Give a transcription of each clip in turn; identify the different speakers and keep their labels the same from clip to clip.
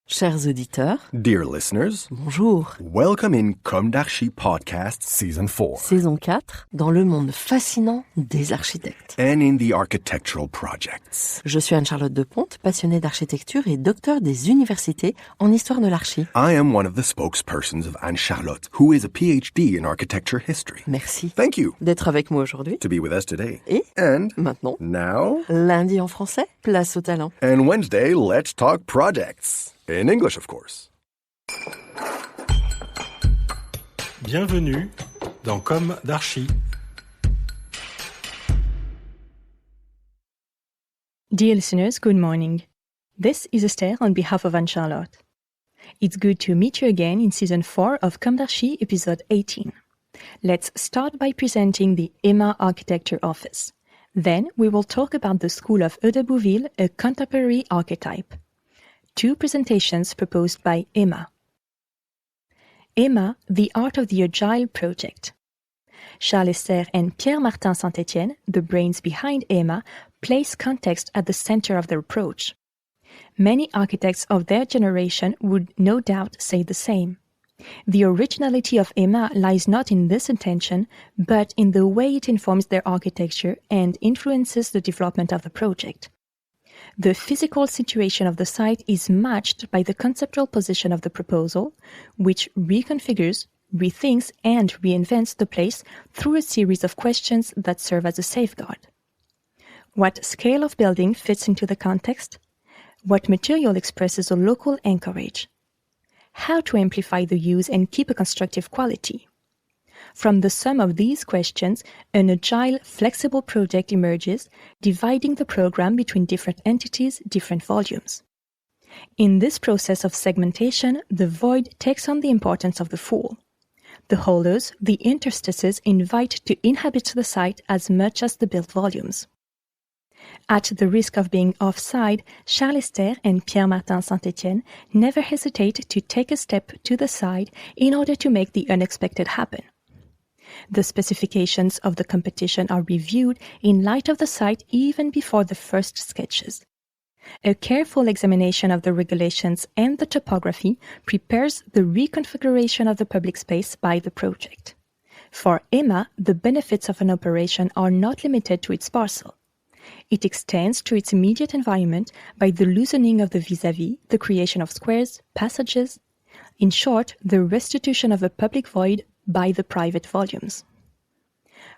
Speaker 1: Chers auditeurs,
Speaker 2: Dear listeners,
Speaker 1: bonjour.
Speaker 2: welcome in Comme d'Archi Podcast Season 4
Speaker 1: Saison 4, dans le monde fascinant des architectes.
Speaker 2: and in the architectural projects.
Speaker 1: Je suis Anne-Charlotte Deponte, passionnée d'architecture et docteur des universités en histoire de l'archi.
Speaker 2: I am one of the spokespersons of Anne-Charlotte, who is a PhD in architecture history.
Speaker 1: Merci
Speaker 2: Thank you
Speaker 1: d'être avec moi aujourd'hui.
Speaker 2: to be with us today.
Speaker 1: Et
Speaker 2: And
Speaker 1: maintenant,
Speaker 2: now,
Speaker 1: lundi en français, place au talent.
Speaker 2: and Wednesday, let's talk projects. In English, of course.
Speaker 3: Bienvenue dans Comme d'Archi.
Speaker 4: Dear listeners, good morning. This is Esther on behalf of Anne-Charlotte. It's good to meet you again in Season 4 of Comme d'Archi, Episode 18. Let's start by presenting the HEMAA Architecture Office. Then we will talk about the School of Heudebouville, a contemporary archetype. Two presentations proposed by HEMAA. HEMAA, the Art of the Agile Project. Esther and Pierre Martin-Saint-Etienne, the brains behind HEMAA, place context at the center of their approach. Many architects of their generation would no doubt say the same. The originality of HEMAA lies not in this intention, but in the way it informs their architecture and influences the development of the project. The physical situation of the site is matched by the conceptual position of the proposal, which reconfigures, rethinks, and reinvents the place through a series of questions that serve as a safeguard. What scale of building fits into the context? What material expresses a local anchorage? How to amplify the use and keep a constructive quality? From the sum of these questions, an agile, flexible project emerges, dividing the program between different entities, different volumes. In this process of segmentation, the void takes on the importance of the full. The hollows, the interstices, invite to inhabit the site as much as the built volumes. At the risk of being offside, Esther and Pierre Martin-Saint-Etienne never hesitate to take a step to the side in order to make the unexpected happen. The specifications of the competition are reviewed in light of the site even before the first sketches. A careful examination of the regulations and the topography prepares the reconfiguration of the public space by the project. For HEMAA, the benefits of an operation are not limited to its parcel. It extends to its immediate environment by the loosening of the vis-à-vis, the creation of squares, passages, in short, the restitution of a public void by the private volumes.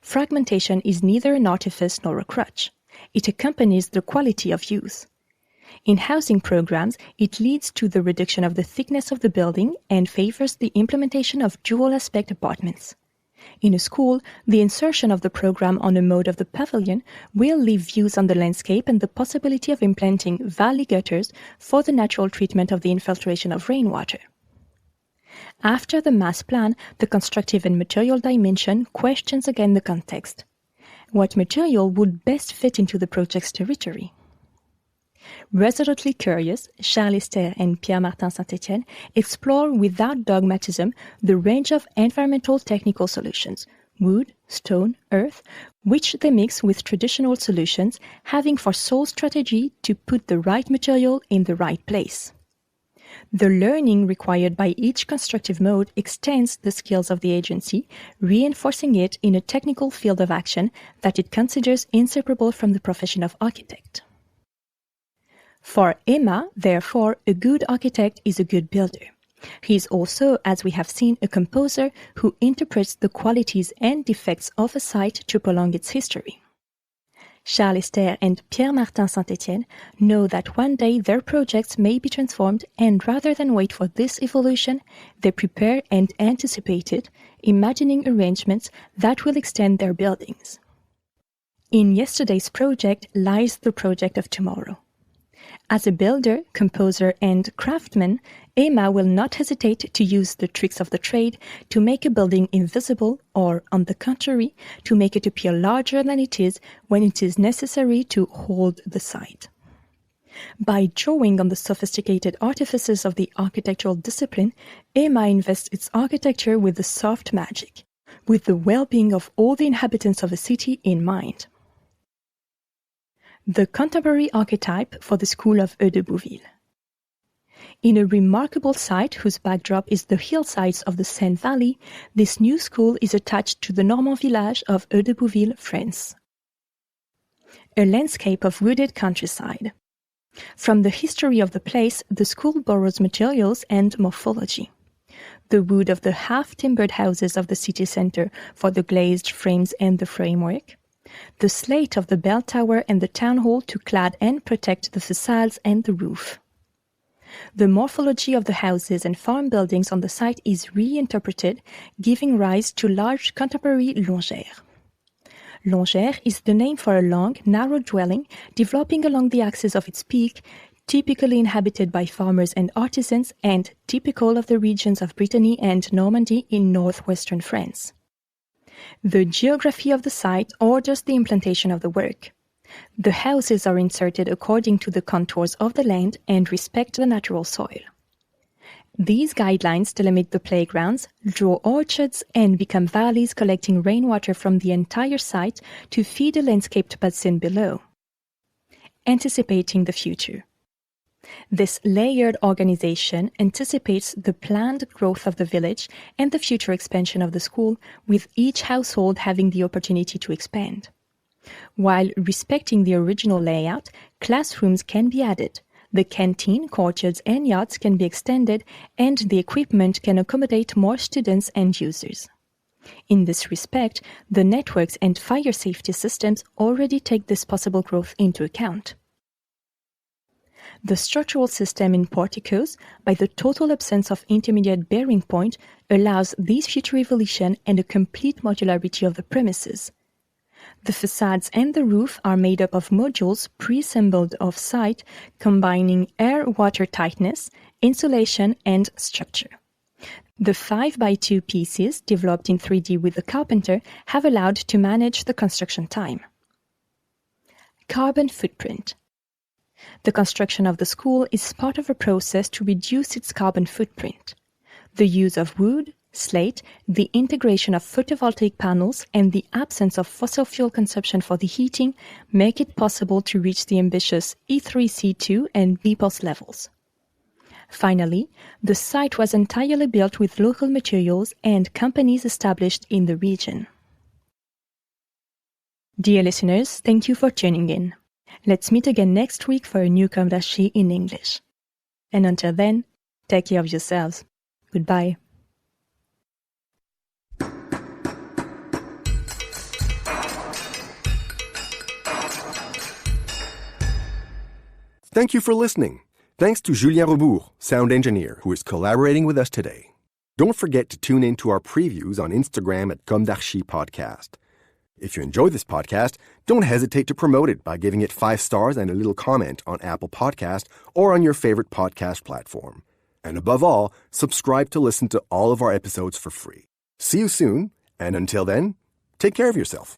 Speaker 4: Fragmentation is neither an artifice nor a crutch. It accompanies the quality of use. In housing programs, it leads to the reduction of the thickness of the building and favors the implementation of dual-aspect apartments. In a school, the insertion of the program on a mode of the pavilion will leave views on the landscape and the possibility of implanting valley gutters for the natural treatment of the infiltration of rainwater. After the mass plan, the constructive and material dimension questions again the context. What material would best fit into the project's territory? Resolutely curious, Esther and Pierre Martin-Saint-Etienne explore without dogmatism the range of environmental technical solutions, wood, stone, earth, which they mix with traditional solutions, having for sole strategy to put the right material in the right place. The learning required by each constructive mode extends the skills of the agency, reinforcing it in a technical field of action that it considers inseparable from the profession of architect. For HEMAA, therefore, a good architect is a good builder. He is also, as we have seen, a composer who interprets the qualities and defects of a site to prolong its history. Esther and Pierre Martin-Saint-Etienne know that one day their projects may be transformed, and rather than wait for this evolution, they prepare and anticipate it, imagining arrangements that will extend their buildings. In yesterday's project lies the project of tomorrow. As a builder, composer, and craftsman, HEMAA will not hesitate to use the tricks of the trade to make a building invisible or, on the contrary, to make it appear larger than it is when it is necessary to hold the site. By drawing on the sophisticated artifices of the architectural discipline, HEMAA invests its architecture with the soft magic, with the well-being of all the inhabitants of a city in mind. The contemporary archetype for the School of Heudebouville. In a remarkable site whose backdrop is the hillsides of the Seine Valley, this new school is attached to the Normandy village of Heudebouville, France. A landscape of wooded countryside. From the history of the place, the school borrows materials and morphology. The wood of the half-timbered houses of the city center for the glazed frames and the framework. The slate of the bell tower and the town hall to clad and protect the facades and the roof. The morphology of the houses and farm buildings on the site is reinterpreted, giving rise to large contemporary longères. Longère is the name for a long, narrow dwelling developing along the axis of its peak, typically inhabited by farmers and artisans and typical of the regions of Brittany and Normandy in northwestern France. The geography of the site orders the implantation of the work. The houses are inserted according to the contours of the land and respect the natural soil. These guidelines delimit the playgrounds, draw orchards, and become valleys collecting rainwater from the entire site to feed a landscaped basin below. Anticipating the future. This layered organization anticipates the planned growth of the village and the future expansion of the school, with each household having the opportunity to expand. While respecting the original layout, classrooms can be added. The canteen, courtyards, and yachts can be extended, and the equipment can accommodate more students and users. In this respect, the networks and fire safety systems already take this possible growth into account. The structural system in porticos, by the total absence of intermediate bearing point, allows this future evolution and a complete modularity of the premises. The facades and the roof are made up of modules pre-assembled off-site, combining air-water tightness, insulation, and structure. The 5x2 pieces, developed in 3D with the carpenter, have allowed to manage the construction time. Carbon footprint. The construction of the school is part of a process to reduce its carbon footprint. The use of wood, slate, the integration of photovoltaic panels, and the absence of fossil fuel consumption for the heating make it possible to reach the ambitious E3C2 and BPOS levels. Finally, the site was entirely built with local materials and companies established in the region. Dear listeners, thank you for tuning in. Let's meet again next week for a new Comme d'Archi in English. And until then, take care of yourselves. Goodbye.
Speaker 2: Thank you for listening. Thanks to Julien Rebourg, sound engineer, who is collaborating with us today. Don't forget to tune in to our previews on Instagram at Comme d'Archi Podcast. If you enjoy this podcast, don't hesitate to promote it by giving it 5 stars and a little comment on Apple Podcast or on your favorite podcast platform. And above all, subscribe to listen to all of our episodes for free. See you soon, and until then, take care of yourself.